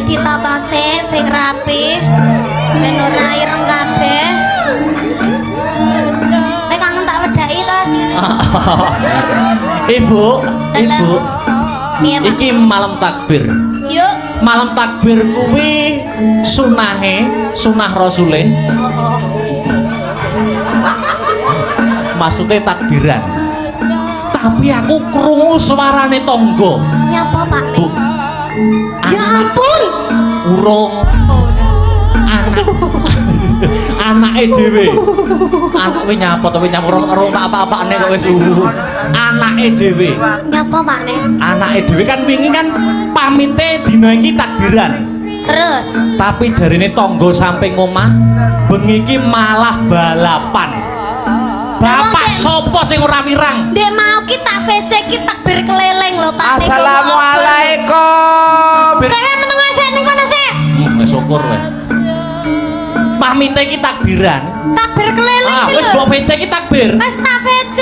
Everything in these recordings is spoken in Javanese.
iki ditata sing rapi. Ben ora ireng kabeh. Nek kangen tak wedhaki to sini. Ibu, Ibu. Piye, Pak? Iki malam takbir. Yuk. Malam takbir kuwi sunah Rasuleh. Maksudnya takbiran. Tapi aku krungu suarane tangga. Nyapa Pak Bu. nih? Ya ampun. Urung anake dhewe. Anak kuwi nyapa to nyapa ora apa-apane kok wis anake dhewe. Nyapa Pak nih? Anake dhewe kan wingi kan pamite dina iki takbiran. Terus Tapi jarine tangga samping omah bengi iki malah balapan. Bapak sapa sing ora wirang? Dek mau ki tak VC ki takbir keliling lho Pak. Assalamualaikum. Saya meneng sik ning kono sik. Wis syukur wis. Pamite iki takbiran. Takbir keliling Ah, ki wis lho. mbok VC iki takbir. Wis tak VC.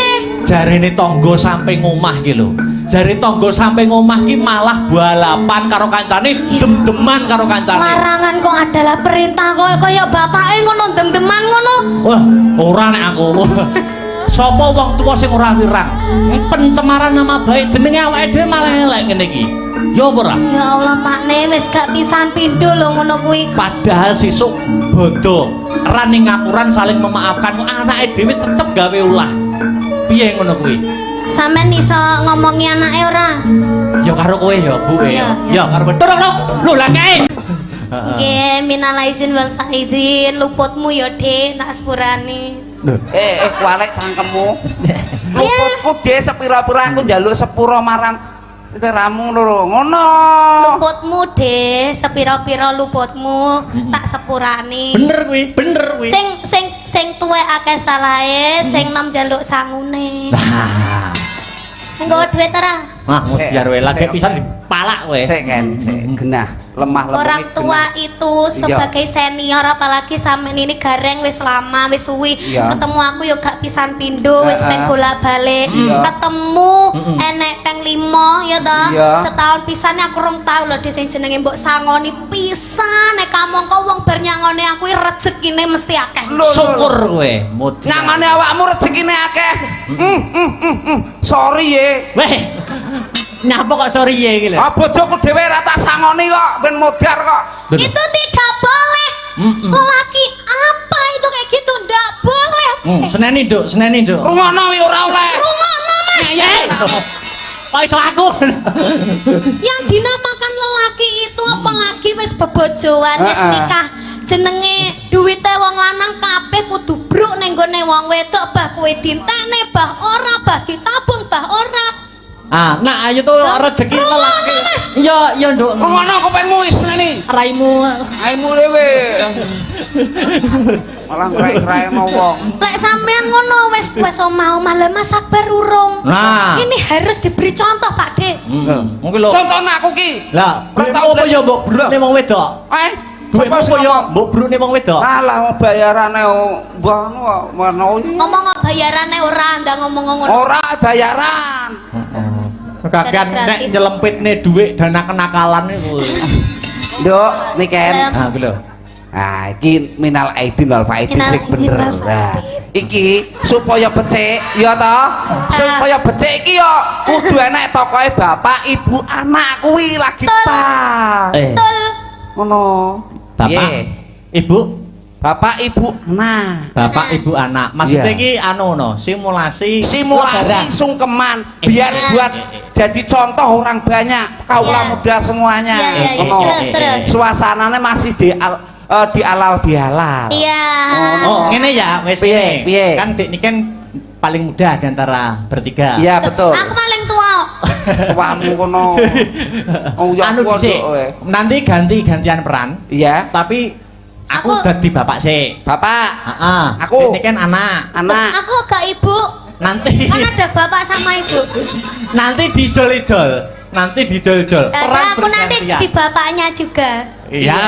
Jarine tangga samping omah ki lho. Jare tangga samping omah ki malah balapan karo kancane, dem-deman karo kancane. Larangan kok adalah perintah kaya bapake ngono dem-deman ngono. Wah, ora nek aku. Sapa wong tuwa sing ora wirang? Pencemaran nama baik jenenge awake dhewe malah elek ngene iki. Ya apa ora? Ya Allah Pakne wis gak pisan pindho lho ngono kuwi. Padahal sesuk bodo ran ning ngapuran saling memaafkan anake dhewe tetep gawe ulah. Piye ngono kuwi? Sampeyan iso ngomongi anake ora? Ya karo kowe ya, Bu. Iya, Ya karo turun. Lho lah kae. Nggih, minal aizin wal faizin, luputmu ya Dik, nak sepurane. Kualek cangkemmu. Luputku dhe sepira-pira aku njaluk sepura marang sederamu lho. Ngono. Luputmu Dik, sepira-pira luputmu tak sepurane. Bener kuwi. Sing tuwek akeh salahe, sing nom njaluk sangune. Nah. Nggo dhuwit ora? Wah, biar wae lagi pisan dipalak kowe. Sik genah, lemah lembut. Orang tua itu sebagai senior apalagi sampean ini gareng wis lama wis suwi ketemu aku yo gak pisan pindho wis main bola-balik ketemu enek peng 5 ya toh setahun pisan aku rong tau lho sing jenenge mbok sangoni pisan nek kamangka wong bar nyangoni aku rezekine mesti akeh Syukur kowe. Nyangane awakmu rezekine akeh. Sorry ye. Weh. Nyapa kok sorry ye iki lho. Ah bojoku dhewe ra tak sangoni kok ben modar kok. itu tidak boleh lelaki apa itu kayak gitu ndak boleh Seneni Nduk. Ngono wi ora oleh. ngono Mas Kok iso aku? yang dinamakan lelaki itu apalagi wis bebojoan wis nikah jenenge duwite wong lanang kabeh kudu bruk ning gone wong wedok bah kowe dintekne bah ora bah ditabung bah ora Nah ayo tuh rezeki lelaki. Ya Nduk. Ngono kupingmu wis neni. Raimu. Aimu dhewe. Malah ngrai-ngrai mau wong. lek sampean ngono wis omah-omah lah Mas sabar urung ini harus diberi contoh Pak Dik Mungkin lho. Contohnya aku ki. Lah, Ora tau apa ya mbok brune wong wedok? Duit apa ya mbok brune wong wedok? Alah bayarane mbah ngono. ngomong bayarane ora ndang ngomong ngono Ora bayaran. Kakean nek nyelempitne dhuwit dana kenakalan iku. Nduk, niken. Ah, iki lho. Ah, iki minal aidin wal faidin sing bener. Nah, iki supaya becik ya toh. Supaya becik iki yo kudu enek tokoe bapak, ibu, anak kuwi lagi pas. betul Ngono. Bapak, Ibu, Bapak, ibu, Bapak, Ibu, anak. Maksudnya iki anu no, simulasi sungkeman biar buat jadi contoh orang banyak kaula muda semuanya. terus Suasananya masih di alal bihalal. iya Oh, ngene ya, wis piye? Kan Dik niki kan paling muda di antara bertiga. Iya, betul. aku paling tua Tuamu kono. Oh, ya Anu dhisik. Nanti ganti-gantian peran. Iya. Tapi aku dadi bapak sik. Bapak. Heeh. Aku. Dik kan anak. aku gak ibu Nanti kan ada bapak sama ibu nanti dijol-jol. Nanti dijol-jol. aku nanti di bapaknya juga Iya.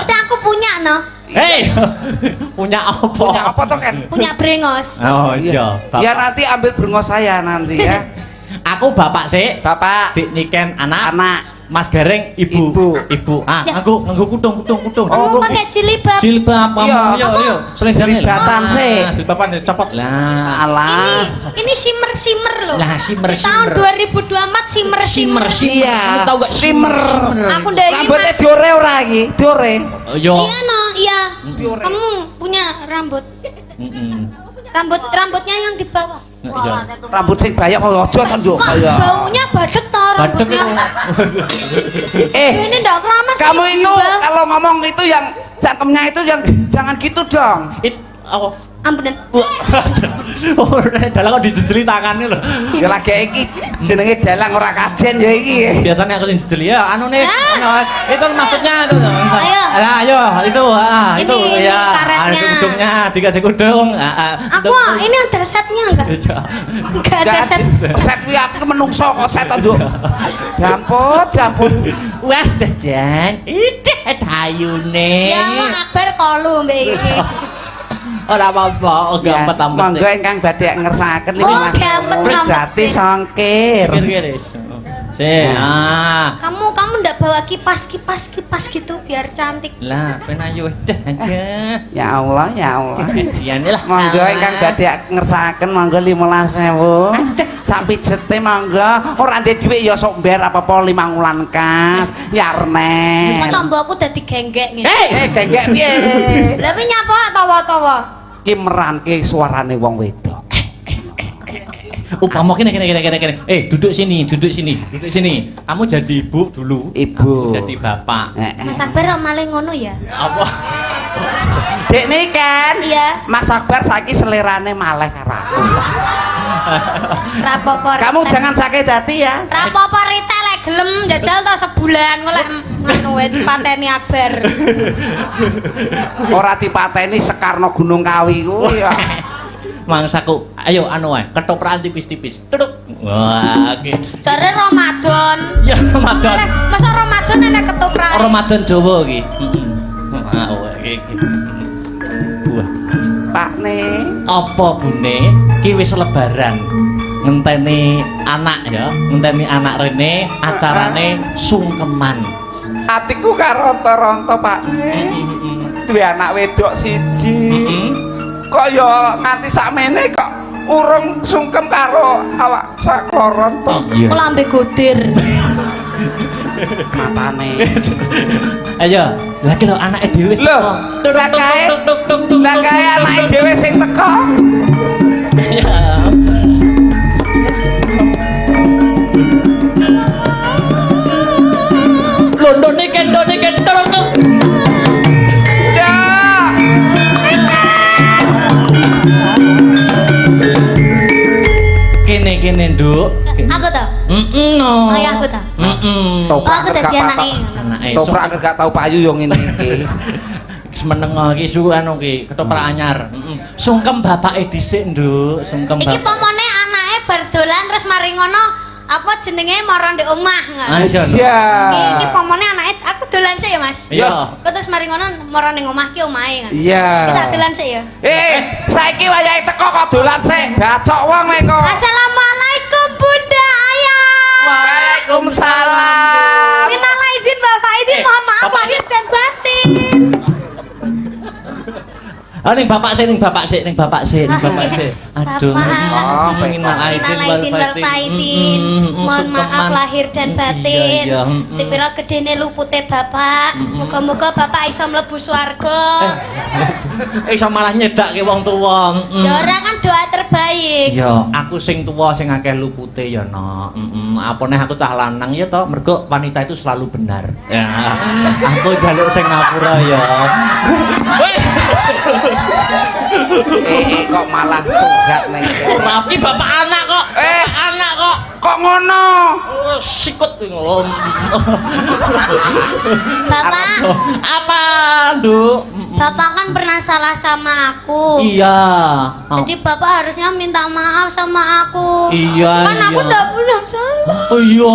berarti aku punya no Hei. Punya apa? Punya apa toh kan? punya brengos Oh iya. Ya nanti ambil brengos saya nanti ya. Aku bapak sik. Bapak. Dik Niken anak. Anak. Mas Gareng ibu. Ah, Ya. nganggo kutung. Kamu pakai jilbab. Jilbab apa? Iya. Yo. Selendangnya. Selibatan sih. Jilbaban copot lah. Alah. Ini simmer loh. Lah simmer. Di tahun 2024 simmer. Iya. Kamu tahu gak Simmer. Aku dari Rambutnya diore ora iki? Diore. Yo. Iya no, iya. Diore. Kamu punya rambut. Heeh. Rambutnya yang di bawah. Iya. Rambut sing banyak kok aja kan yo Kok kaya. baunya badet toh Badek rambutnya. itu. Ini ndak keramas. Kamu ini, itu Bang. kalau ngomong itu yang cangkemnya itu yang jangan gitu dong. Apa? Ampunan. Oh, dalang kok dijejeli tangannya lho. Ya lagi iki jenenge dalang ora kajen ya iki. Biasanya aku dijejeli ya anu nih. Ah. Itu maksudnya itu. Ayo. Lah, ayo itu itu Ini ya. karetnya. Kudungnya dikasih kudung. Aku ini ada setnya enggak? Enggak ada Enggak set. set wi aku menungso kok set to, Nduk. Jamput. Wah, Jan. Ide ayune. Ya Allah Akbar kolu mbek iki. Ora apa-apa, gampet-ampet. Monggo ingkang badhe ngersakaken iki Oh, Mas. gampet-ampet. Gratis ongkir. Kir-kiris. Kamu ndak bawa kipas gitu biar cantik. Lah, penayu dah aja. Ya Allah, ya Allah. Gajian lah. Monggo ingkang badhe ngersakaken monggo 15.000. Sak pijete monggo. Ora ndek dhuwit ya sok mber apa-apa 5 wulan kas. Yarne. Masa mbok aku dadi genggek ngene. Genggek piye? Lah piye nyapa tawa-tawa? Ki meranke suarane wong wedok. Kamu kene. Duduk sini. Kamu jadi ibu dulu. Ibu. Aku jadi bapak. Mas Akbar malah ngono ya? Apa? Dek Niken. Iya. Mas Akbar saiki selerane maleh karo aku. Rapopo. Kamu jangan sakit hati ya. Rapopo Rita lek gelem jajal to sebulan golek ngono wae dipateni Akbar. Ora dipateni Sekarno Gunung Kawi kuwi ya. Mangsaku, ayo anu wae, ketoprak tipis-tipis. Duduk. Wah, iki. Jare Ramadan. Ya Ramadan. Malah, masa Ramadan enek ketoprak. Ramadan Jawa iki. Heeh. Oh, iki. Buah. Pakne. Apa bune? Ki wis lebaran. Ngenteni anak ya, ngenteni anak rene acarane sungkeman. Atiku karonto-ronto Pakne. Duwe anak wedok siji. Kok ya nganti sakmene kok urung sungkem karo awak sakloron to. Iya. Lambe godir. Matane. Ayo, lagi lho anake dhewe wis Lho, teko. lah kae anake dhewe sing teko. Ya. London nih tolong. Dah. Kene, Nduk. Aku to. No. Oh ya aku to. Toprak aku dadi gak anake. Anake Toprak gak tau payu yo ngene iki. meneng iki su anu ki ketoprak anyar. Sungkem bapake dhisik, Nduk. Sungkem Iki bapak. pomone anake bar dolan terus mari ngono apa jenenge mara ndek omah ngono. Iya. Iki pomone anake aku dolan sik ya, Mas. Iya. Kok terus mari ngono mara ning omah ki omahe ngono. Iya. Kita dolan sik ya. Saiki wayahe teko kok dolan sik. Gacok wong kok. Assalamualaikum Bunda Ayah. Waalaikumsalam. Minal aidin wal faizin, mohon maaf Bapak. lahir dan batin. Ah ning bapak sih. Aduh. Bapak. Minal aidin Minal aidin wal faizin. Mohon maaf lahir dan batin. Iya. Sepira gedene lupute Bapak. Muga-muga Bapak iso mlebu swarga. Iso malah nyedakke wong tuwa. Ya ora kan doa terbaik. Ya, aku sing tuwa sing akeh lupute ya, Nok. Apane aku cah lanang ya toh, mergo wanita itu selalu benar. Ya. Aku jaluk sing ngapura ya. Weh. Kok malah curhat ning kene. Rapi bapak anak kok. Anak kok. Kok ngono? Sikut ngono. Bapak, Apa, Nduk? Bapak kan pernah salah sama aku. Iya. Jadi Bapak harusnya minta maaf sama aku. Iya. Kan aku enggak punya salah. Oh iya.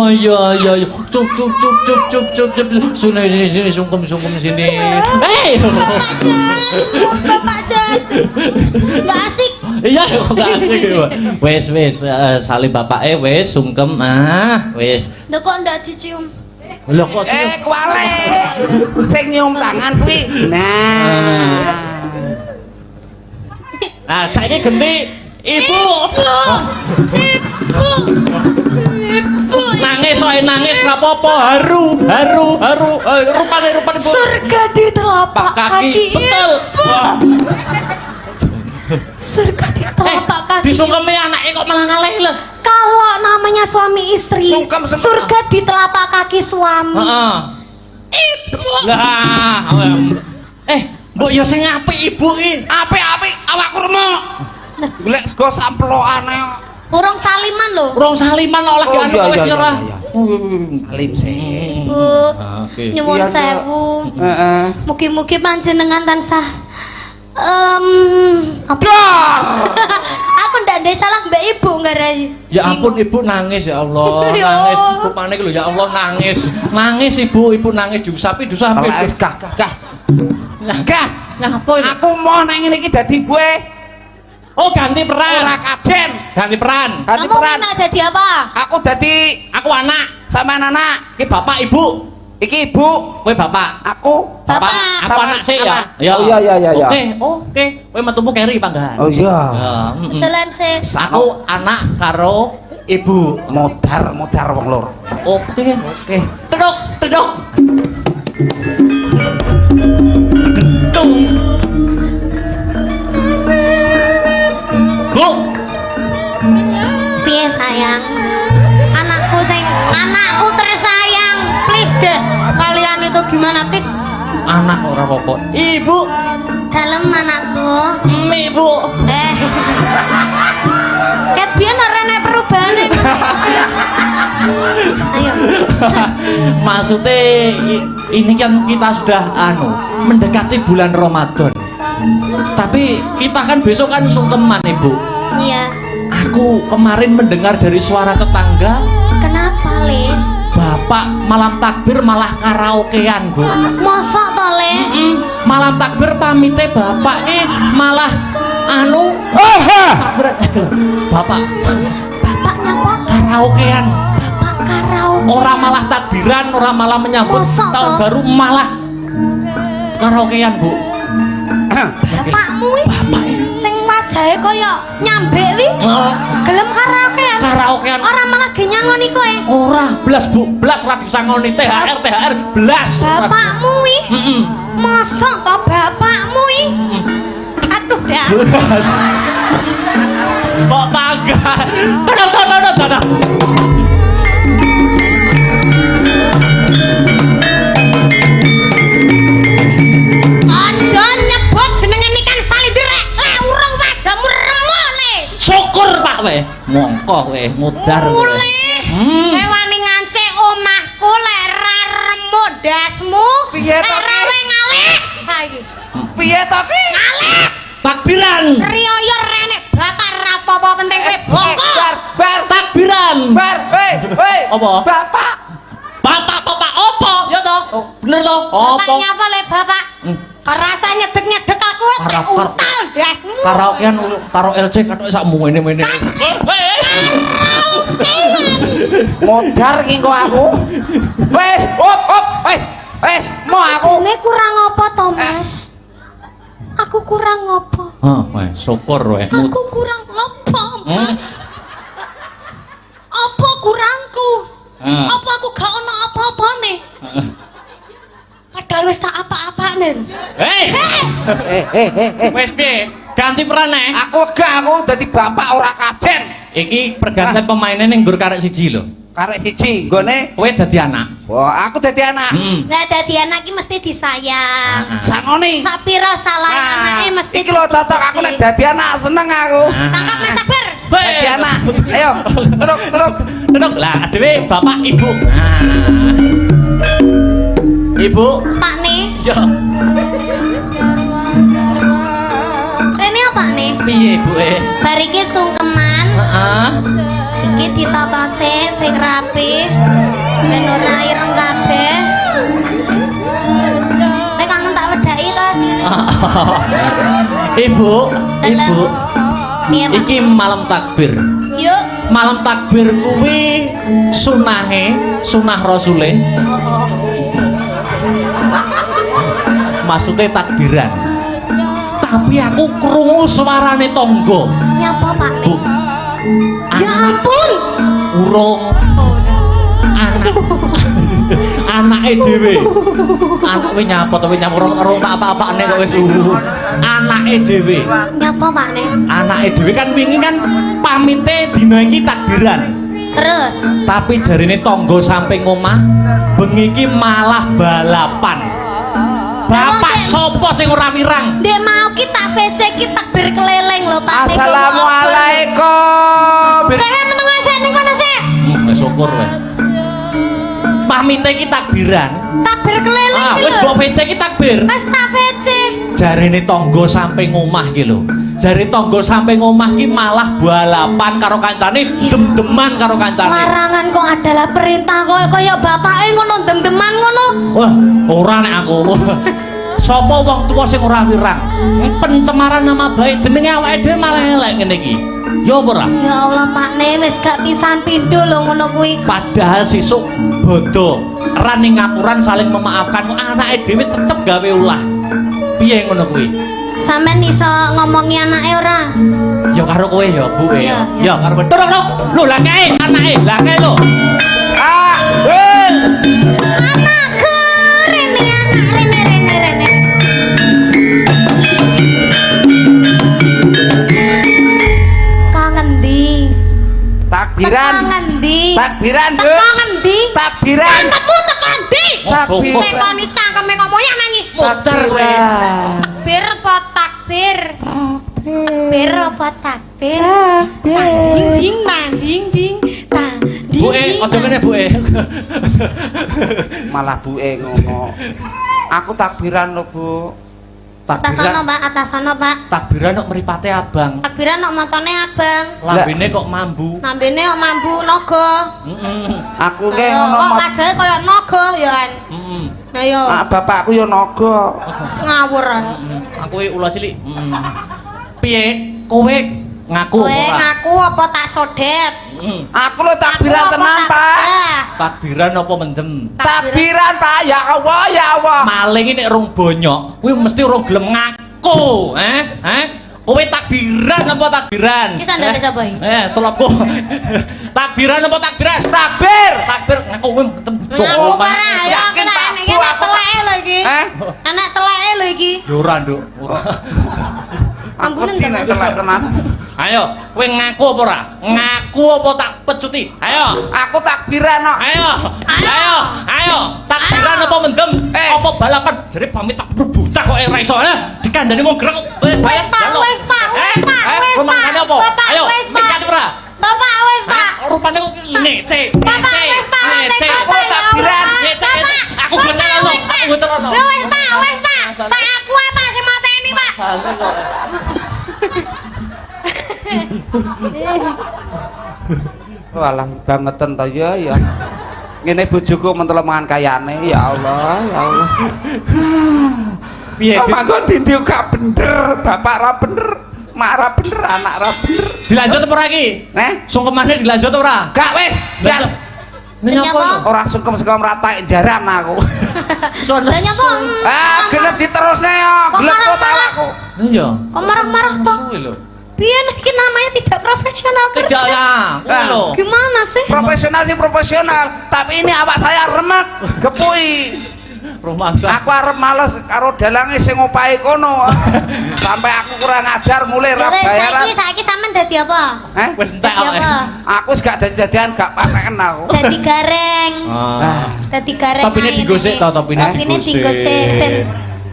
Cuk. Sini sungkem sini. Hei. Bapak Jan. Enggak asik. Iya kok gak asik. Wes salim bapak wes sungkem wis. Lho kok ndak dicium? Lho kok kuale. Sing nyium tangan kuwi. Nah, saiki ganti ibu. Ibu. Nangis soe nangis ora apa-apa, haru. Rupane Bu. Surga di telapak kaki. Betul. Wah. Surga di telapak kaki. Disungkemi anake kok malah ngalih lho. Kalau namanya suami istri, Sungkem. surga di telapak kaki suami. Heeh. Ibu. Lah, mbok ya sing apik ibu iki. Apik-apik awakku remuk. Golek sego samplokane. Urung saliman lho. Urung saliman kok lagi anu wis nyerah. Salim sih. Bu, nyuwun sewu. Heeh. Mugi-mugi panjenengan tansah apa? Aku ndak ndek salah Mbak Ibu ngarai. Ya ampun ibu nangis ya Allah. Ya Nangis Allah. rupane lho ya Allah nangis. Nangis ibu nangis diusapi. Gah, Ngapa ini? aku mau nang ngene iki dadi gue Oh ganti peran. ora kajen. Ganti peran. Ganti Kamu peran. nak jadi apa? Aku dadi Aku anak. sama anak. Iki bapak ibu. Iki ibu, Kowe bapak. aku Bapak. Aku anak sih ya. Oh, iya. Oke. Kowe metumu keri panggahan. Oh iya. Ya, mm-mm. Betulan sih. Aku anak karo ibu. Modar wong lur. Oke. Tedok. Gedung. Bu. Piye sayang? Anakku tersayang. Please deh. Kalian itu gimana tik? Anak ora apa-apa. Ibu. Dalem anakku. Ibu. Ket biyen ora nek perubahane. Ayo. Maksudnya ini kan kita sudah mendekati bulan Ramadan. Tapi kita kan besok kan sungkeman ibu. Iya. Aku kemarin mendengar dari suara tetangga, Kenapa, Le? bapak malam takbir malah karaokean bu. Mosok to, Le? Malam takbir pamite bapak ini malah bapak Bapak nyapa? karaokean. Bapak karaoke. Orang malah takbiran, orang malah menyambut Mosok tahun toh? baru malah karaokean bu. Bapakmu wi Bapak ini sing wajahe kaya nyambek wi. Gelem karaokean. karaokean. Ora malah ge nyangoni kowe. Ora belas bu, belas ora disangoni THR belas. Bapakmu wi. Mosok to bapakmu wi? Aduh dah. Belas. Kok tangga? Tada. Aja nyebut jenenge Nikan Salindrek. Lah urung wajahmu remuk le. Syukur Pak we. Mongko we mudar. Ule. Kowe wani ngancik omahku lek ra remuk dasmu. Piye to, Lek ra Ki? we ngalih. Saiki. Piye to ki? Ngalih. Takbiran. Riyo rene bapak ra apa-apa penting kowe bongkok. Bar. Takbiran. Hei. Apa? Bapak. Bapak opo? Ya toh? Bener toh? Bapak Opo? nyapa le bapak? Kerasa nyedek-nyedek aku tak Karap- untal dasmu. Karaokean karo LC katok sak mene. Modar ki kok aku. Wes, op. Wes, mau aku. Jene kurang apa to, Mas? Aku kurang apa? Weh, syukur weh. Aku kurang apa, Mas? Apa kurangku? Apa aku gak ono apa-apane? Padahal wis tak apa-apane. Hei, wes piye? Ganti peran nek. Aku dadi bapak ora kajen. Iki pergantian pemainnya ning nggur karek siji lho. Karek siji nggone. Kowe dadi anak. Wah, aku dadi anak. Lah dadi anak iki mesti disayang. Sangoni. Sak pira salah anake mesti iki lho cocok aku nek dadi anak seneng aku. tangkap Mas Sabar. Dadi anak. Ayo, Duduk lah, dhewe bapak ibu. Ibu. Pak nih, Yo. rene apa nih? Piye ibu Bar iki sungkeman. Heeh. Iki ditata sing rapi. Ben ora ireng kabeh. Nek kangen tak wedhaki to sini. Ibu. Piye, Pak? Iki malam takbir. Yuk. Malam takbir kuwi sunah rasule. Maksudnya takbiran. Tapi aku krungu suarane tangga. Nyapa Pak Bu. nih? Ya ampun. Urung anake dhewe. Anake nyapa to nyapa ora apa-apane kok wis anake dhewe. Nyapa Pak nih? Anake dhewe kan wingi kan pamite dina iki takbiran. Terus Tapi jarine tangga sampe ngomah bengi iki malah balapan. Bapak sapa sing ora wirang? Dek mau kita VC kita takbir keliling lho Pak. Assalamualaikum. Cewek menengah sik ning kono sik. Wis syukur wis. Pamite iki takbiran. Takbir keliling Wis mbok VC iki takbir. Wis tak VC. Jarine tangga sampe ngomah iki lho. Jare tangga sampe ngomah ki malah balapan karo kancane, dem-deman karo kancane. Larangan kok adalah perintah kaya bapake ngono dem-deman ngono. Wah, ora nek aku. Sapa wong tuwa sing ora wirang? Pencemaran nama baik jenenge awake dhewe malah elek ngene iki. Ya apa ora? Ya Allah Pakne wis gak pisan pindho lho ngono kuwi. Padahal sesuk bodo ran ning ngapuran saling memaafkan anake dhewe tetep gawe ulah. Piye ngono kuwi? Sampeyan iso ngomongi anake ora? Ya karo kowe ya, Bu. Iya, Ya karo bener lho. Lah kae anake, lah kae lho. Anakku rene rene. Kangen di. Takbiran. Kangen di. Takbiran, Bu. Kangen di. Takbiran. Kamu tekan di. Takbiran. Tekoni cangkeme ngomong ya nyanyi. Muter kowe. Takbir apa takbir? Takbir apa takbir? Ding ding. Bu aja kene Bu. Malah buke ngono. Aku takbiran lho, Bu. Atas sono Pak, atas sono Pak. Takbiran kok mripate abang. Takbiran kok motone abang. Lambene kok mambu. Nambene kok mambu naga. Aku ke Kok ngono. wajahnya kaya naga ya kan. Nah yo. Bapakku yo naga. Ngawur. Aku ula cilik. Piye? Kowe ngaku Kowe apa? ngaku apa tak sodet? Aku lho takbiran Aku apa tenan, tak Pak. bedah? Takbiran apa mendem? Takbiran, Pak. Ya Allah, ya Allah. Maling nek rung bonyok, kuwi mesti rung gelem ngaku, Kowe takbiran apa takbiran? Iki sandale sapa iki? Selopku. Takbiran apa takbiran? Takbir. Takbir ngaku kowe mendem. Ngaku parah ayo Yakin, kita Pak. ini anak teleke lho iki. Anak teleke lho iki. Ya ora, Nduk. Ampunen Nek telek tenan. Ayo, kowe ngaku apa ora? Ngaku apa tak pecuti? Ayo. Aku takbiran kok. Ayo. Takbiran apa mendem? Apa balapan? Jare pamit tak bocah kok ora iso. Dikandani wong grek. Wis Pak. Rumangane apa? Ayo, mikir ora? Bapak wis Pak. Rupane kok ngece. Bapak wis Pak. Aku takbiran. Aku bener lho. Wis Pak. Tak aku apa sing mateni Pak? Walah bangetan ta ya. Ngene bojoku mentelemangan kayane ya Allah, ya Allah. Piye? Mangko dindi gak bener, bapak ra bener, mak ra bener, anak ra bener. Dilanjut apa lagi? Sungkemane dilanjut ora? Gak wis, jan. Nyapa? Ora sungkem-sungkem rata jaran aku. Lah nyapa? Gelem diterusne yo, gelem kok awakku. Iya. Kok marah-marah toh? Kuwi lho. Piye iki namanya tidak profesional Tidak kerja? ya, kuwi lho. Gimana sih? Profesional sih profesional, tapi ini awak saya remek, gepui. Rumangsa. Aku arep males karo dalange sing opahe kono. Sampai aku kurang ajar mulai ra bayaran. Saiki sampean dadi apa? Wis entek Dadi awake. apa? Aku wis gak dadi-dadian gak pateken aku. Dadi gareng. Dadi gareng. Topine digosik to, topine digosik. Ben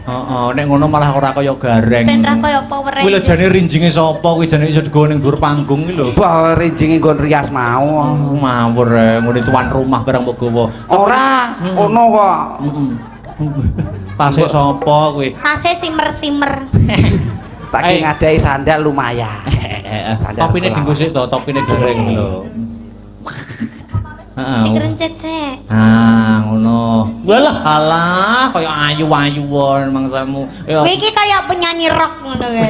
Heeh, nek ngono malah ora kaya gareng. ben ra kaya Power Kuwi lho Rangers. jane rinjinge sapa kuwi jane iso digawa ning dhuwur panggung iki lho. Bah rinjinge nggon rias mau. Mawur ngene tuan rumah barang mbok gawa. Ora, ono kok. Tasik sapa kuwi? Tase simer-simer. Tak ngadai sandal lumayan. Topine digosik to, topine gareng lho. Heeh. Dikerencet sik. Ngono. Walah alah kaya ayu-ayuwon mangsamu. Kowe iki kaya penyanyi rock ngono kae.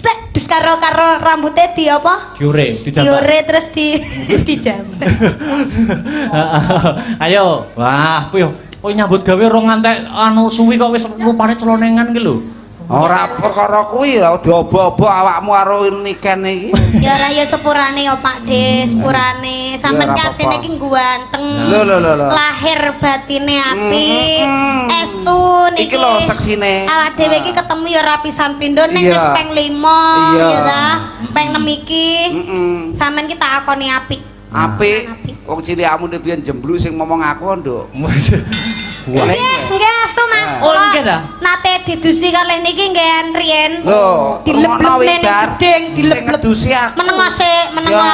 Terus karo rambutnya di apa? Diure, dijambak. Diure terus dijambak. Ayo, wah, piye? Kok nyambut gawe rong ngantek anu suwi kok wis rupane celonengan ki lho. Ora perkara kuwi lho diobo-obo awakmu karo niken iki. Ya ora ya sepurane ya Pak De, sepurane. Sampeyan kasine iki ganteng. Lho. Lahir batine apik. Estu niki. Iki lho seksine. Awak dhewe iki ketemu ya ora pisan pindho ning wis peng 5 ya ta. Peng 6 iki. Sampeyan ki tak akoni apik. Apik. Wong cilikmu biyen jembluk sing ngomong aku, Nduk. Nggih, astu Mas. Oh, nggih ta? Nate didusi kalih niki nggih riyen. Lho, dileblebne ning jeding, dileblebdusi aku. Menengo sik, menengo.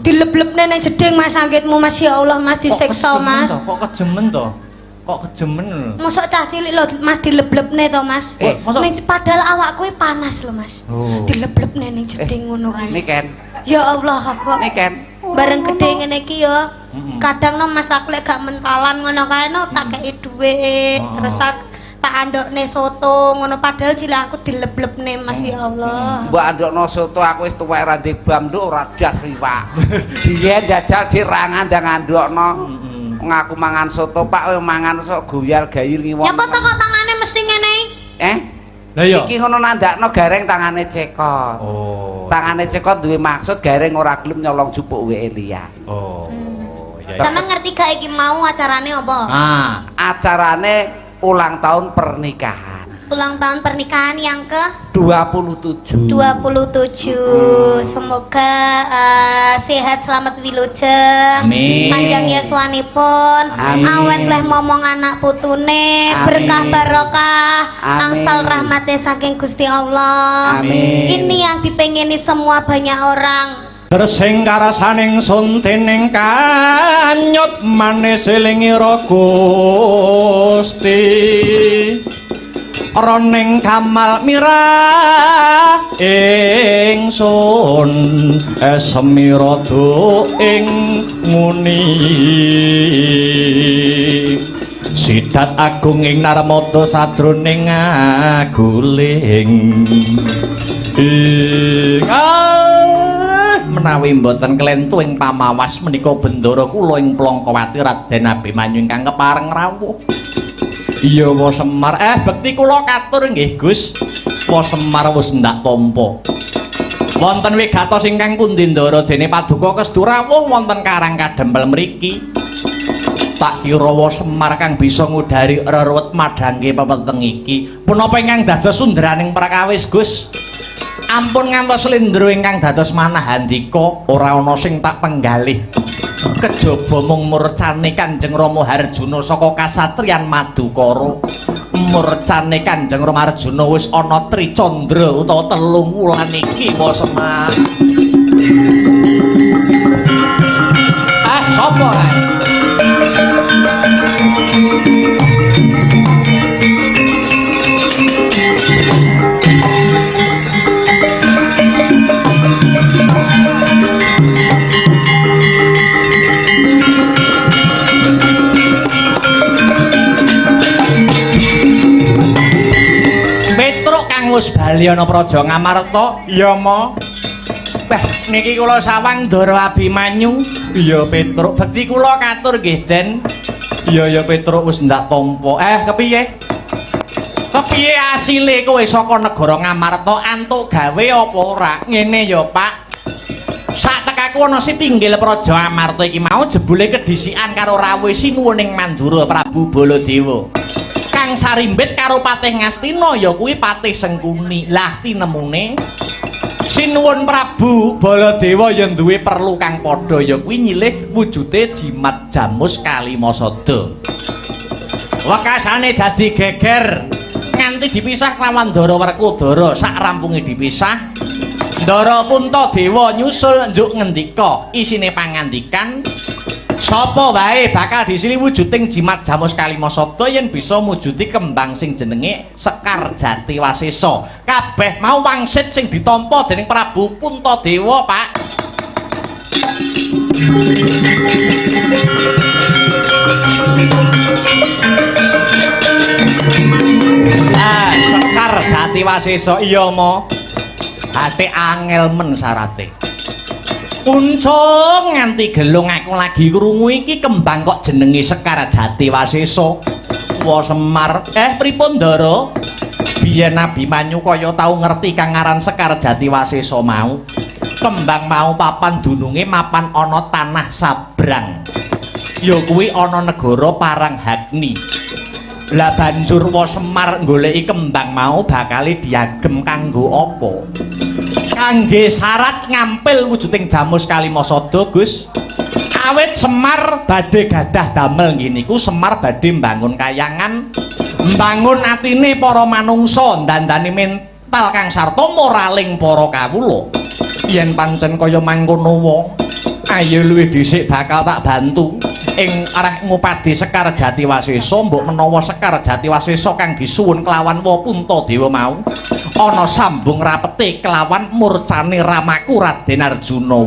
Dileblebne ning jeding Mas anggitmu Mas ya Allah Mas disiksa Mas. Kok kejemen to? Kok kejemen? Mosok cah cilik lho Mas dileblebne to Mas. Ning padahal awakku panas lho Mas. Dileblebne ning jeding ngono kuwi. Niken. Ya Allah kok. Niken. Bareng gede ngene iki ya. Kadang no Mas aku lek gak mentalan ngono kae no tak kei dhuwit. Terus tak andokne soto ngono padahal cilik aku dileblebne Mas ya Allah. Mbok andokno soto aku wis tuwek ra ndek bam nduk ora das riwak. Biyen jajal cek ra ngandang andokno. Ngaku mangan soto Pak kowe mangan sok goyal gayir ngiwon. Ya kok tangane mesti ngene. Lah iya. Iki ngono nandakno gareng tangane cekot. Oh. Tangane cekot duwe maksud gareng ora gelem nyolong jupuk weke liya. Oh. Iya. Sampeyan ngerti gak iki mau acarane apa? Acarane ulang tahun pernikahan. Ulang tahun pernikahan yang ke 27. Semoga sehat selamat wilujeng. Amin. Panjang yuswanipun. Awet leh momong anak putune. Berkah barokah. Angsal rahmatnya saking Gusti Allah. Amin. Ini yang dipengeni semua banyak orang. Bersing karasaning sun dening kanyut manis elingira Gusti. Roning kamal mirah ingsun semira do ing muni sidat agung ing narmada sajroning aguling menawi mboten klentu ing pamawas menika bendara kula ing Plongkowati Raden Abimanyu ingkang kepareng rawuh. Iya Wa Semar, bekti kula katur nggih Gus. Wa Semar wis ndak tampa. Wonten wigatos ingkang pundi ndara dene paduka Kestu rawuh wonten Karang Kadempel mriki. Tak kira Wa Semar kang bisa ngudari reruwet madhangke pepeteng iki. Punapa ingkang dados sundraning prakawis Gus? Ampun ngantos slendro ingkang dados manah handika ora ana sing tak penggalih. Kejaba mung murcane Kanjeng Rama Harjuna saka kasatriyan Madukara. Murcane Kanjeng Rama Harjuna wis ana tricandra utawa 3 wulan iki Wa Semar. Sapa ae? Wis bali ana Praja Ngamarta. Iya, Ma. Niki kula sawang Ndara Abimanyu. Iya, Petruk. Bekti kula katur nggih, Den. Iya, Petruk wis ndak tampa. Kepiye? Kepiye asile kowe saka negara Ngamarta antuk gawe apa ora? Ngene ya, Pak. Sak tekaku ana Sitinggil Praja Ngamarta iki mau jebule kedhisikan karo rawuh sinuwuning Mandura Prabu Baladewa. Kang sarimbit karo Patih Ngastina ya kuwi Patih Sengkuni. Lah tinemune sinuwun Prabu Baladewa ya duwe perlu kang padha ya kuwi nyilih wujude jimat Jamus Kalimasada. Wekasane dadi geger nganti dipisah kelawan Ndara Werkudara. Sak rampunge dipisah Ndara Puntadewa nyusul njuk ngendika isine pangandikan sapa wae bakal disili wujuding jimat Jamus Kalimasada yen bisa mujudi kembang sing jenenge Sekar Jati Wasesa. Kabeh mau wangsit sing ditampa dening Prabu Puntadewa, Pak. Sekar Jati Wasesa iya, Ma. ate angel men sarate. Uncung nganti gelung aku lagi krungu iki kembang kok jenenge Sekar Jati Wasesa. Wa Semar, pripun Ndara? Biyen Abimanyu kaya tau ngerti kang aran Sekar Jati Wasesa mau. Kembang mau papan dununge mapan ana tanah sabrang. Ya kuwi ana negara Paranghagni. Lah banjur Wa Semar goleki kembang mau bakale diagem kanggo apa? Kangge syarat ngampil wujuding Jamus Kalimasada, Gus. Awit Semar badhe gadah damel ngene iku Semar badhe mbangun kayangan, mbangun atine para manungsa, dandani mental kang sarta moraling para kawula. Yen pancen kaya mangkono wong, ayo luwih dhisik bakal tak bantu ing arah ngupadi Sekar Jati Wasesa, mbok menawa Sekar Jati Wasesa kang disuwun kelawan Wa Puntadewa mau ana sambung rapete kelawan murcane ramaku Raden Arjuna.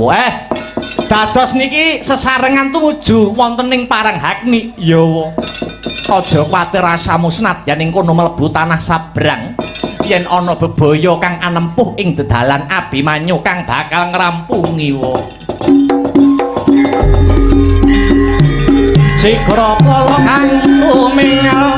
Dados niki sesarengan tumuju wonten ing Paranghagni. Ya wa. Aja kuwatir rasamu senadyan ing kono mlebu tanah sabrang. Yen ana bebaya kang anempuh ing dedalan Abimanyu kang bakal ngrampungi wa. Sigra pala kang tumingal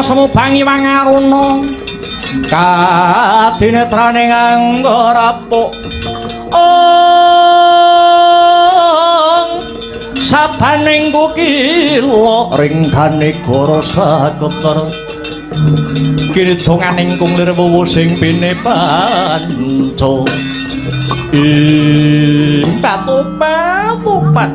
Semubangi Wangaruna kadinetrane nganggo rapuk sabaning kukila ringgane goro saketer kidonganing kunglir wuwu sing pinepanca patupat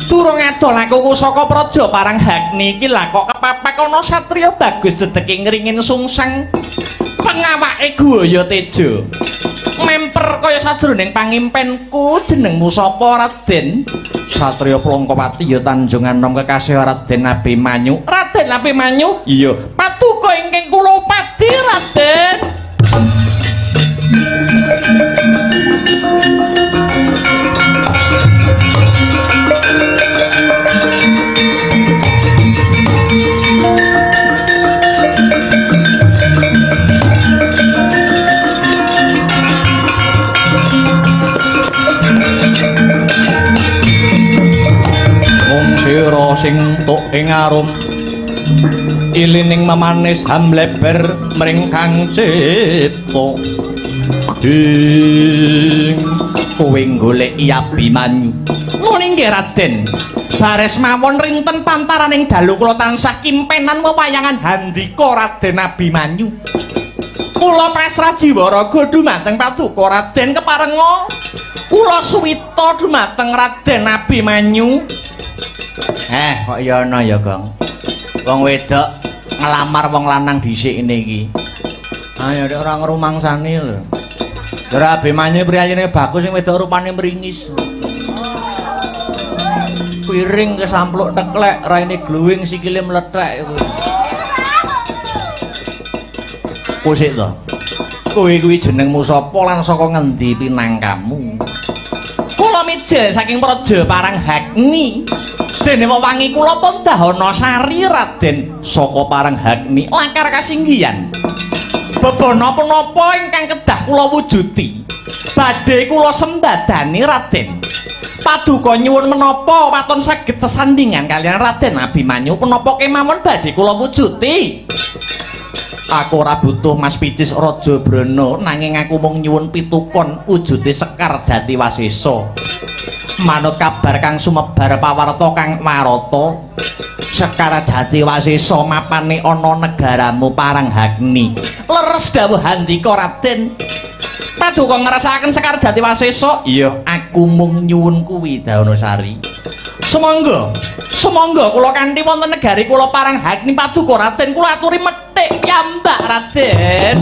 durung adol aku saka praja Paranghagni iki lah kok kepepek ana satriya bagus dedeke ngringin sungsang pengawake Gwaya Teja memper kaya sajroning pangimpenku jenengmu sapa Raden? Satriya Plongkowati ya Tanjung Anom kekasih Raden Abimanyu. Raden Abimanyu? Iya, paduka ingkang kula upadi Raden. Sira sing tuk ing arum ilining memanis hamleber mring kang cipta ding kowe goleki Abimanyu ngene nggih Raden bares mawon rinten pantaraning dalu kula tansah kimpenan wewayangan handika Raden Abimanyu kula pasrah jiwa raga dumateng paduka Raden keparenga kula suwita dumateng Raden Abimanyu. Kok ya ana ya, Gong. Wong wedok ngelamar wong lanang dhisik niki. Ayo nek ora ngrumangsani lho. Ndara Abimanyu priyayine bagus sing wedok rupane mringis. Piring kesampluk teklek, raine gluwing sikile mlethek kuwi. Kusik to. Kowe kuwi jenengmu sapa lan saka ngendi pinangkamu? Kula midhal saking Praja Paranghagni. Dene wewangi kula Pandahana Sari Raden saka Paranghagni lakar kasinggihan. Bebana punapa ingkang kedah kula wujuti? Badhe kula sembadani Raden. Paduka nyuwun menapa waton saged sesandingan kalian Raden Abimanyu punapa kemawon badhe kula wujuti? Aku ora butuh Mas Picis Raja Brana nanging aku mung nyuwun pitukon wujude Sekar Jatiwasesa. Manut kabar kang sumebar pawarta kang marata, Sekar Jatiwasesa mapane ana negaramu Paranghagni. Leres dawuh handika Raden. Paduka ngrasakaken Sekar Jatiwasesa, iya aku mung nyuwun kuwi Daunasari. Sumangga kula kanthi wonten negari kula Paranghagni Paduka Raden kula aturi methik piyambak Raden.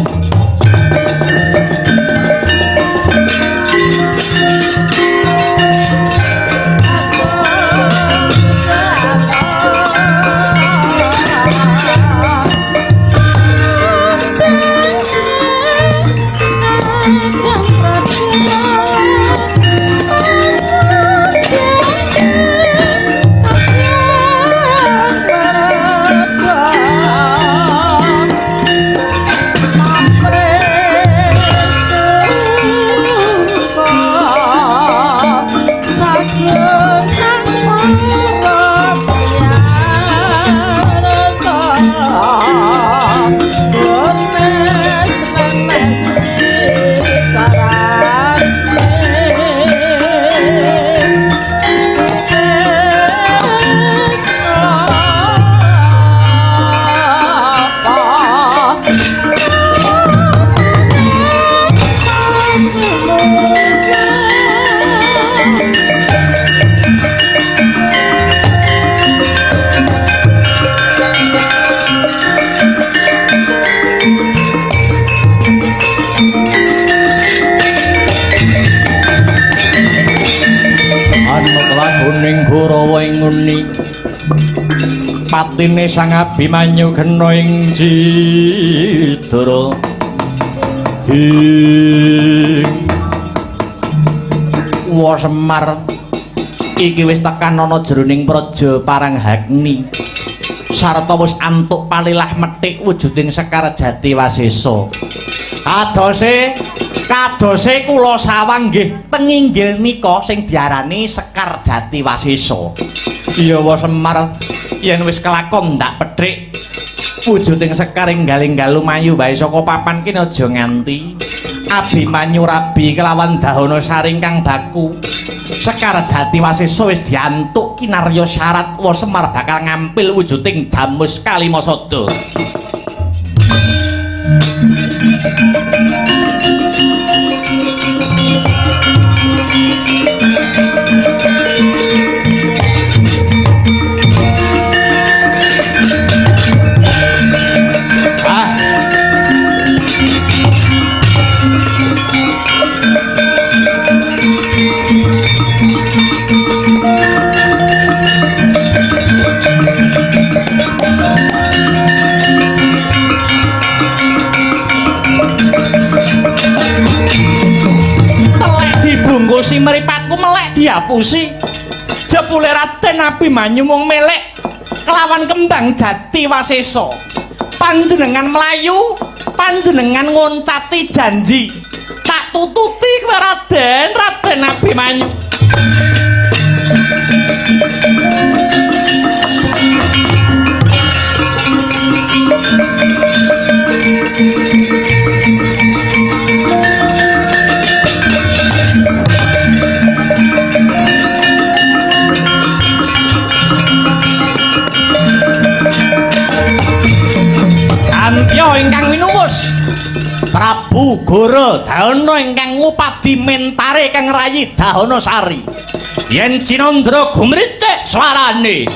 Patine Sang Abimanyu kena ing Jidara. Wa Semar iki wis tekan ana jroning Praja Paranghagni. Sarta wis antuk palilah methik wujuding Sekar Jatiwasesa. Kadose kula sawang nggih tenginggil nika sing diarani Sekar Jatiwasesa. Iya wa Semar yen wis kelakon ndak pethik wujuding Sekar enggal-enggal lumayu bae saka papan kene aja nganti Abimanyu rabi kelawan Daunasari kang baku. Sekar Jatiwasesa wis diantuk kinarya syarat wa Semar bakal ngampil wujuding Jamus Kalimasada. Si mripatku melek diapusi. Jebule Raden Abimanyu mung melek kelawan kembang Jatiwasesa. Panjenengan mlayu, panjenengan ngoncati janji. Tak tututi kowe Raden Abimanyu. Antya ingkang winuwus Prabu Gorodana ingkang ngupadi mentare kang rayi Daunasari yen Cinandra gumricik swarane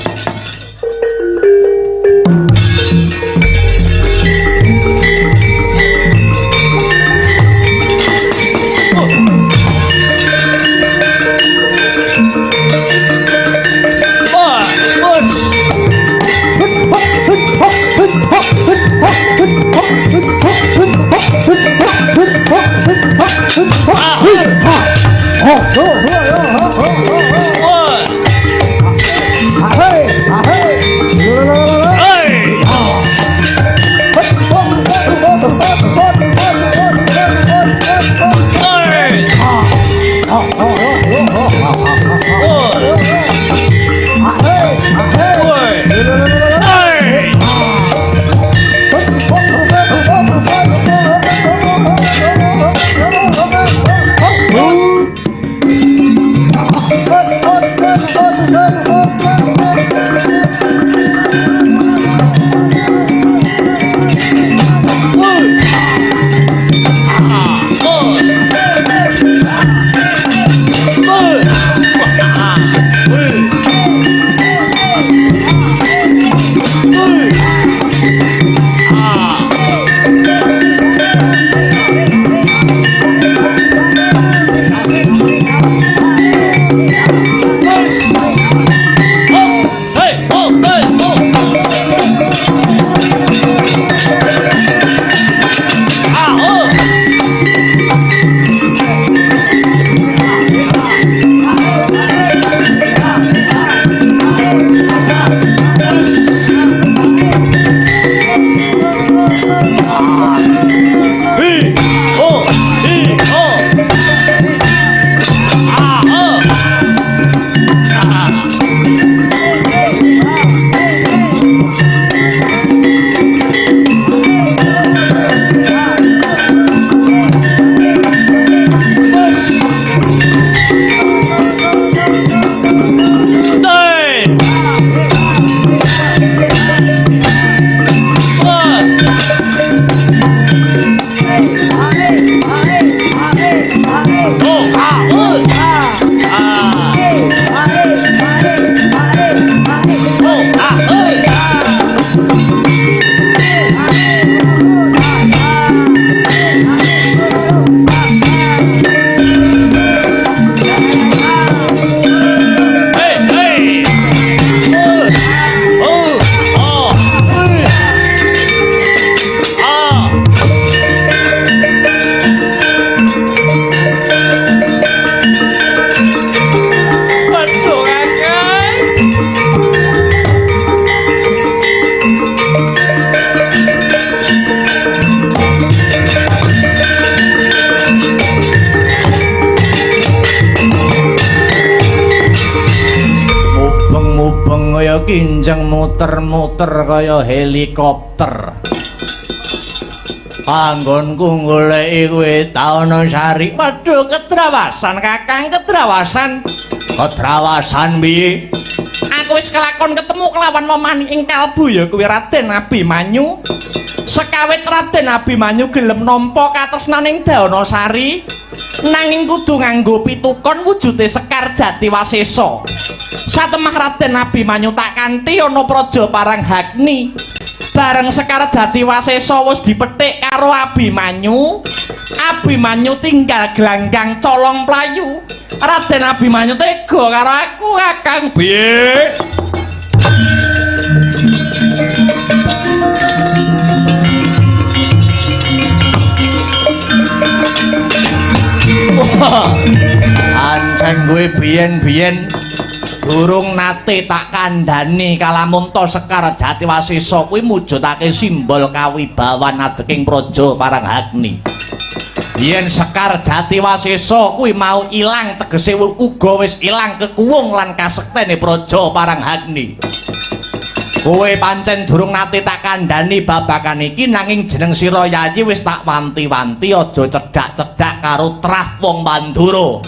muter-muter kaya helikopter. Anggonku goleki kowe taono sari. Waduh, kedrawasan Kakang, kedrawasan. Kedrawasan piye? Aku wis kelakon ketemu kelawan momani ing kalbu ya kuwi Raden Abimanyu. Sekawit Raden Abimanyu gelem nampa katresnaning Daonosari nanging kudu nganggo pitukon wujude Sekar Jatiwasesa. Satemah Raden Abimanyu tak kanthi ana praja Paranghagni. Bareng Sekar Jatiwasesa wis dipethik karo Abimanyu. Abimanyu tinggal gelanggang colong playu. Raden Abimanyu tega karo aku Kakang piye? Ancen gue biyen-biyen durung nate tak kandhani kalamun to Sekar Jatiwasesa kuwi mujudake simbol kawibawan adeking praja Paranghagni. Yen Sekar Jatiwasesa kuwi mau ilang tegese uga wis ilang kekuwung lan kasektene praja Paranghagni. Kowe pancen durung nate tak kandhani babagan iki nanging jeneng sira Yayi wis tak wanti-wanti aja cedhak-cedhak karo trah wong Mandura.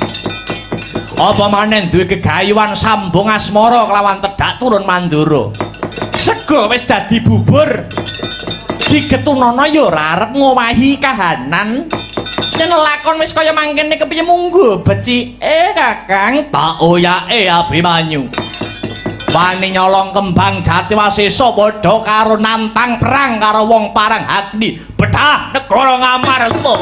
Apa maneh duwe gegayuhan sambung asmara kelawan tedhak turun Mandura. Sega wis dadi bubur. Digetunana ya ora arep ngowahi kahanan. Yen lakon wis kaya mangkene kepiye munggo becike Kakang tak oyake Abimanyu. Wani nyolong kembang Jatiwasesa padha karo nantang perang karo wong Paranghagni bedah negara Ngamarta.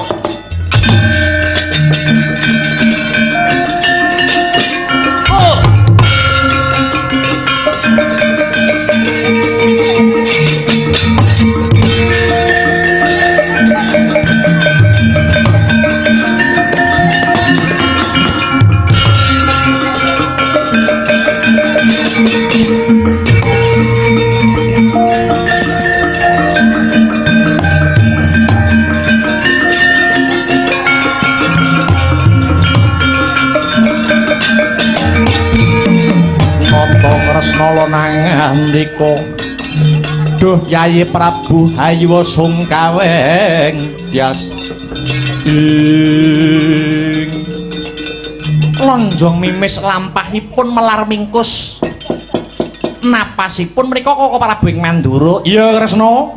Kresna nangandika duh Yayi Prabu Hayuwa Sungkaweng tias ing lonjong mimis lampahipun melar mingkus napasipun menika Koko Prabu ing Mandura. Iya Kresna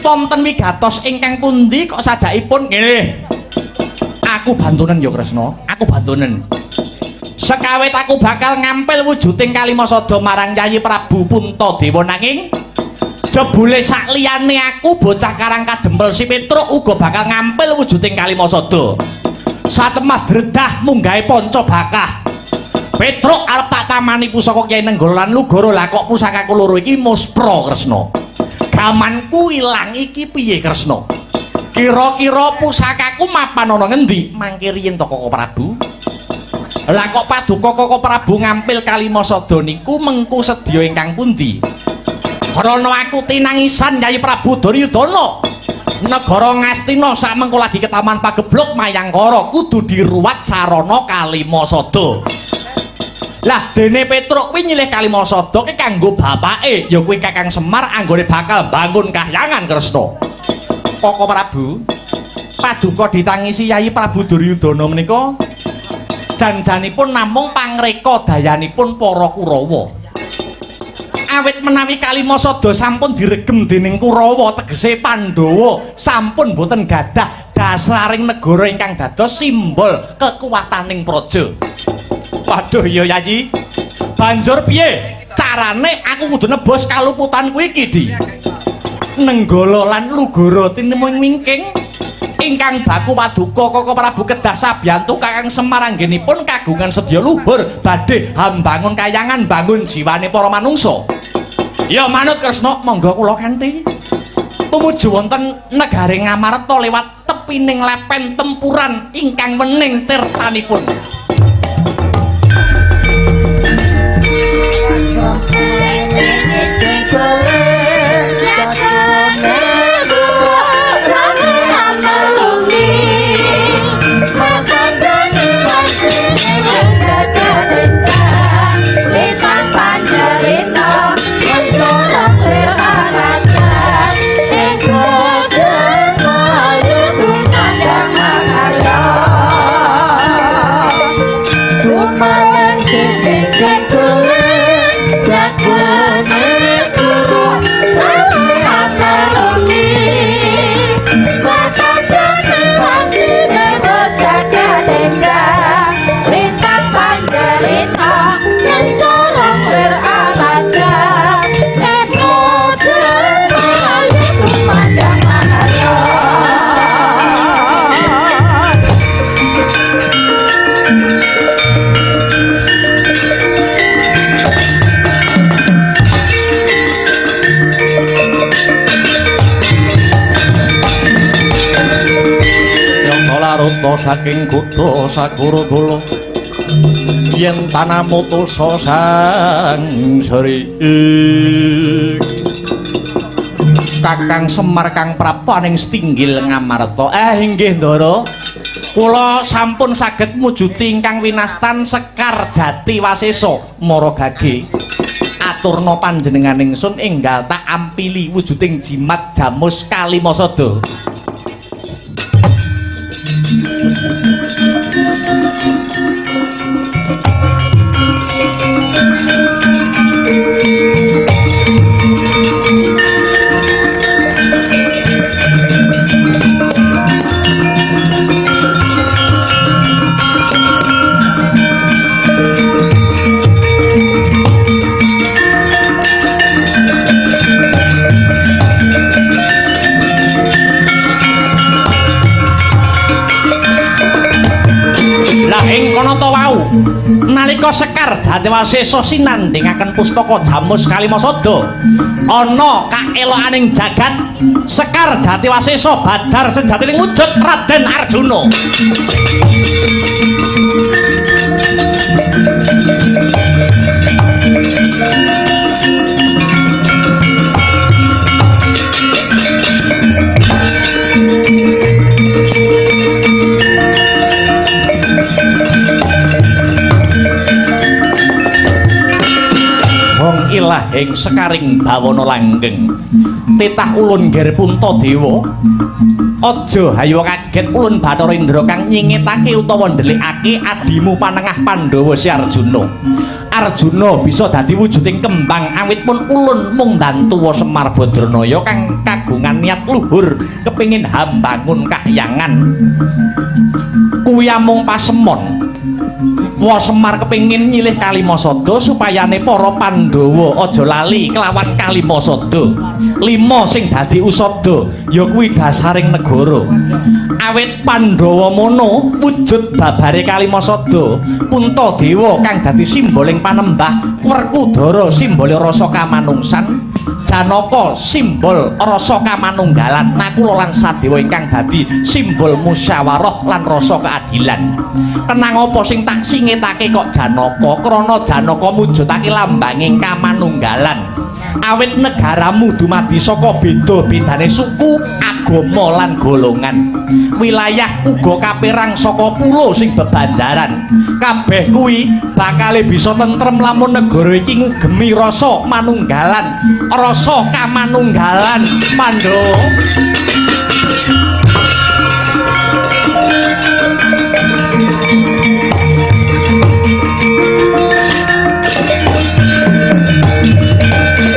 wonten wigatos ingkang pundi kok sajakipun nggih aku bantunen ya Kresna, aku bantunen. Sekawit aku bakal ngampil wujuding Kalimasada marang Yayi Prabu Puntadewa nanging jebule sakliyane aku bocah Karang Kadempel si Petruk uga bakal ngampil wujuding Kalimasada. Satemah dredah munggahe Pancabakah. Petruk arep tak tamani pusaka Kyai Nenggala lan Lugara lah kok pusakaku loro iki muspra Kresna. Gamanku ilang iki piye Kresna? Kira-kira pusakaku mapan ana ngendi? Mangke riyen to Koko Prabu? Lah kok paduka Koko Prabu ngampil Kalimasada niku mengku sedya ingkang pundi? Krana aku tinangisan Yayi Prabu Duryudana. Negara Ngastina samengko lagi ketaman pagebluk Mayangkara kudu diruwat sarana Kalimasada. Lah dene Petruk kuwi nyilih Kalimasada ki kanggo bapake ya kuwi Kakang Semar anggone bakal bangun kahyangan Kresna. Koko Prabu paduka ditangisi Yayi Prabu Duryudana menika janjanipun namung pangreka dayanipun para Kurawa. Awit menawi Kalimasada sampun diregem dening Kurawa tegese Pandhawa sampun boten gadah dasaring negara ingkang dados simbol kekuwataning praja. Waduh ya Yayi. Banjur piye carane aku kudu nebus kaluputan kuwi iki Di? Nenggala lan Lugara tinemung mingking ingkang baku paduka Koko Prabu kedah sabiyantu Kakang Semar anggenipun kagungan sedya luhur badhe hambangun kayangan bangun jiwane para manungsa. Ya manut Kresna, monggo kula kanthi tumuju wonten negari Ngamarta liwat tepining lepen tempuran ingkang wening tirtanipun. Panjarina Ngarta saking kutha Sakuradala yen tanah mutusa sang sri Kakang Semar kang prapaning setinggil ngamarta. Inggih Ndara. Kula sampun saged mujuti ingkang winastan Sekar Jati Wasesa Maragage. Aturna panjenengan ingsun enggal tak ampili wujuding jimat Jamus Kalimasada. Nalika Sekar Jati Wasesa sinandhingaken pustaka Jamus Kalimasada ana kaelokaning jagat Sekar Jati Wasesa badhar sejatining wujud Raden Arjuna. Ilahing sekaring bawana langgeng titah ulun ger Puntadewa aja hayo kaget ulun Bathara Indra kang nyingetake utawa ndelikake adimu panengah Pandhawa si Arjuna. Arjuna bisa dadi wujuding kembang awit pun ulun mung bantu Semar Badranaya kang kagungan niat luhur kepingin hambangun kahyangan kuwi amung pasemon. Semar kepingin nyilih Kalimasada supayane para Pandhawa aja lali kelawan Kalimasada. 5 sing dadi usada ya kuwi dasaring negara. Awit Pandhawa mono wujud babare Kalimasada, Puntadewa kang dadi simboling panembah, Werkudara simbole rasa kamanungsan, Janaka simbol rasa kamanunggalan, Nakula lan Sadewa ingkang dadi simbol musyawarah lan rasa keadilan. Tenang apa sing tak singetake kok Janaka, krana Janaka mujudake lambanging kamanunggalan. Awit negaramu dumadi saka beda-bedane suku, agama lan golongan. Wilayah uga kapérang saka pulo sing bebanjaran. Kabeh kuwi bakal bisa tentrem lamun negara iki ngugemi rasa manunggalan, rasa kamanunggalan Pandhawa.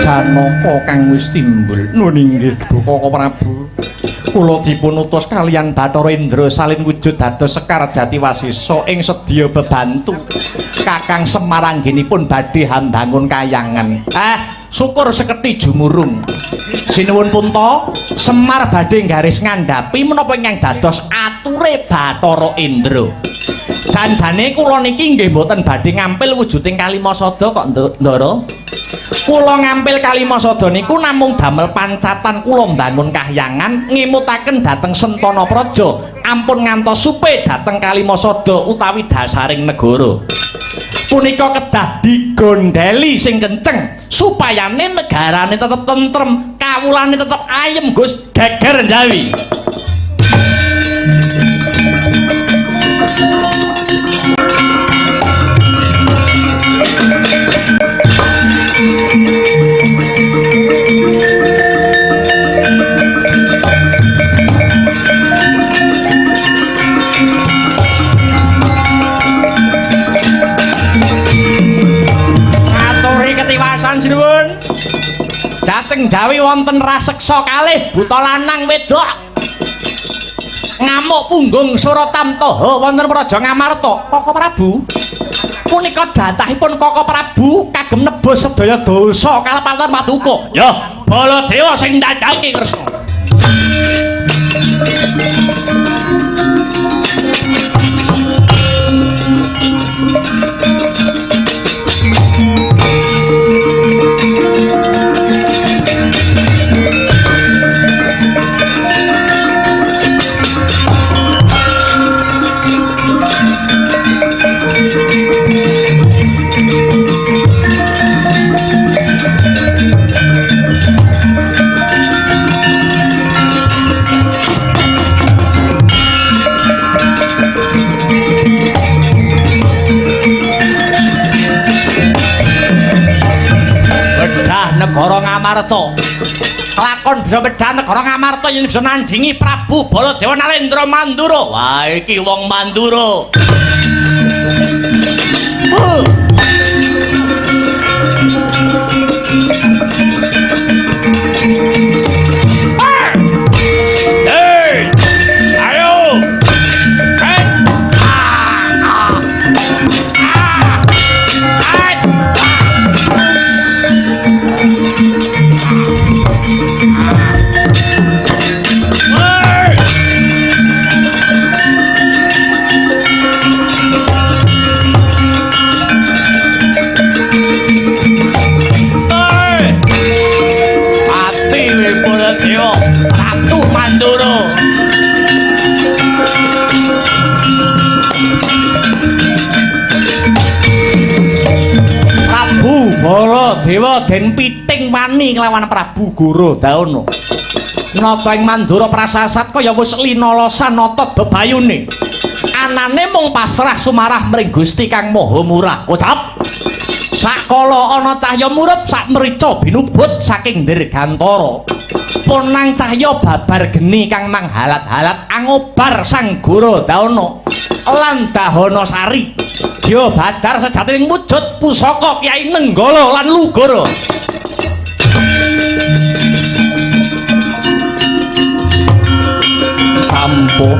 Janaka kang wis timbul nun inggih Kaka Prabu. Kula dipun utus kaliyan Bathara Indra salin wujud dados Sekar Jati Wasesa ing sedya bebantu Kakang Semar anggenipun badhe hambangun kayangan. Syukur seketi jumurung. Sinuwun Punta, Semar badhe garis ngandhapi menapa ingkang dados ature Bathara Indra. Janjane kula niki nggih mboten badhe ngampil wujuding Kalimasada kok Ndara. Kula ngampil Kalimasada niku namung damel pancatan kula mbangun kahyangan ngemutaken dhateng Sentana Praja ampun ngantos supe dhateng Kalimasada utawi dasaring negara. Punika kedah digondheli sing kenceng supayane negarane tetep tentrem, kawulane tetep ayem Gus geger Jawi. Sinuwun dhateng Jawi wonten raseksa kalih buta lanang wedok ngamuk punggung Suratamtaha wonten Praja Ngamarta. Kaka Prabu punika jatahipun Kaka Prabu kagem nebus sedaya dosa kalepatan Paduka. Ya Baladewa sing ndandhaki Kresna. Ngamarta. Lakon bisa medhal negara Ngamarta yen bisa nandhingi Prabu Baladewa Nalendra Mandura. Wah, iki wong Mandura. Ratu Mandura. Prabu Baladewa den piting wani kelawan Prabu Gorodana. Nata ing Mandura prasasat kaya wis linolosan nata bebayune. Anane mung pasrah sumarah mring Gusti Kang Maha Murah. Ucap sakala ana cahya murup sak mrica binubut saking dirgantara. Ponang cahya babar geni kang manghalat-halat angobar Sang Gorodana lan Dahana Sari. Dia badar sejatining wujud pusaka Kyai Nenggala lan Lugara. Sampun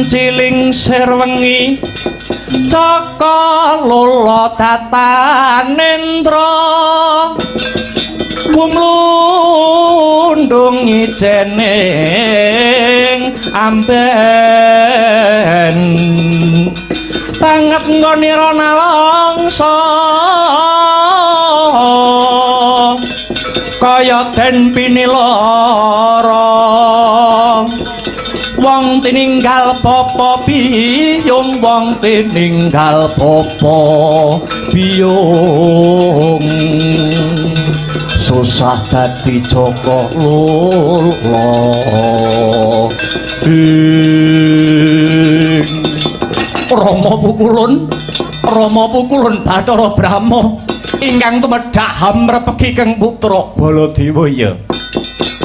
ciling sir wengi Caka Lula Tatanendra mlundung ijening amben banget ngonira nalangsa kaya den pinilara wong tininggal popo biyung wong tininggal popo biyung susah dadi Joko Lula Rama Pukulun Bathara Brahma ingkang tumedhak hamrepegi kang putra Baladewa ya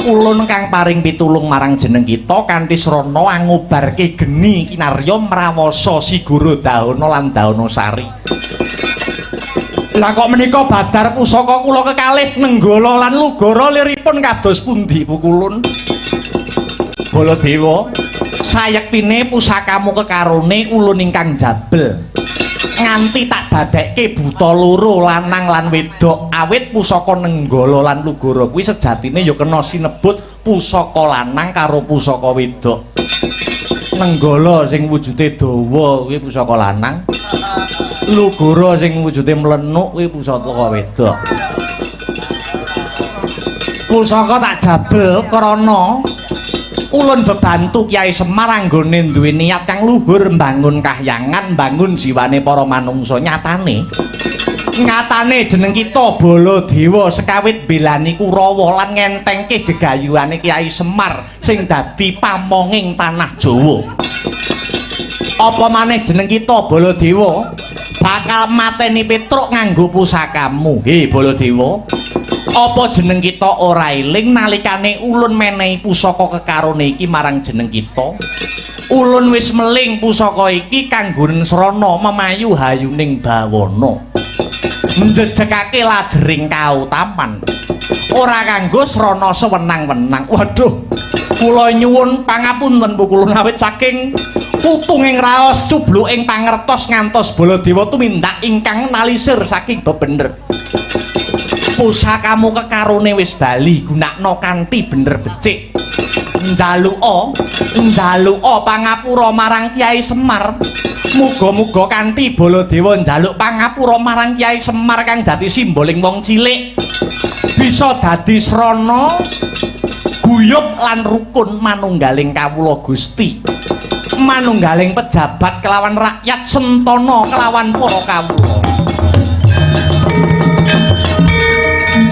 ulun kang paring pitulung marang jeneng kita kanthi srana angobarke geni kinarya mrawasa Si Gorodana lan Dahana Sari. Lah kok menika badar pusaka kula kekalih Nenggala lan Lugara liripun kados pundi Pukulun? Baladewa, sayektine pusakamu kekarone ulun ingkang jabel. Nganti tak dadekke buta loro lanang lan wedok awit pusaka Nenggala lan Lugara kuwi sejatine ya kena sinebut pusaka lanang karo pusaka wedok. Nenggala sing wujude dawa kuwi pusaka lanang, Lugara sing wujude mlenuk kuwi pusaka wedok. Pusaka tak jabel krana Ulun bebantu Kyai Semar anggone duwe niat kang luhur mbangun kahyangan, mbangun jiwane para manungsa. Nyatane jeneng kita Baladewa sekawit belani Kurawa lan ngentengke gegayuhane Kyai Semar sing dadi pamonging tanah Jawa. Apa maneh jeneng kita Baladewa bakal mateni Petruk nganggo pusakamu. He Baladewa, apa jeneng kita ora eling nalikane ulun menehi pusaka kekarone iki marang jeneng kita? Ulun wis meling pusaka iki kanggo srana memayu hayuning bawana. Njejekake lajering kautaman. Ora kanggo srana sewenang-wenang. Waduh, kula nyuwun pangapunten Bu kula awit saking putunging raos cubluking pangertos ngantos Baladewa tumindak ingkang nalisir saking bebener. Pusakamu kekarone wis bali gunakno kanthi bener becik. Njaluka pangapura marang Kyai Semar. Muga-muga kanthi Baladewa njaluk pangapura marang Kyai Semar kang dadi simboling wong cilik bisa dadi srana guyub lan rukun manunggaling kawula Gusti. Manunggaling pejabat kelawan rakyat sentana kelawan para kawula.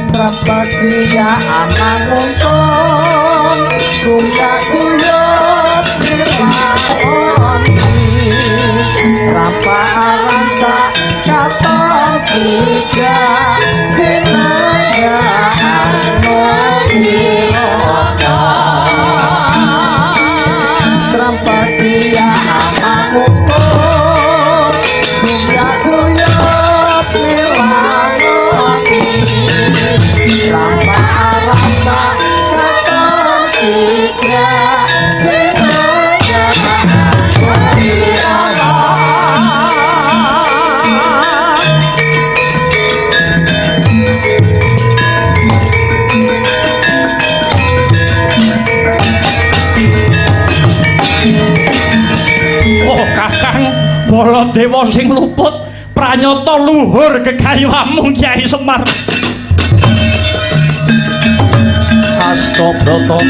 Srampakia anak untung Gungga guyup dirwakoni Rampa aranca katon siga Sinaya anu biroda Srampakia anak untung Gungga guyup dirwakoni Rampa-rampa katon siga Sinaya wirana Oh Kakang Baladewa sing luput pranyata luhur gegayuhanmu Kyai Semar. Astobrata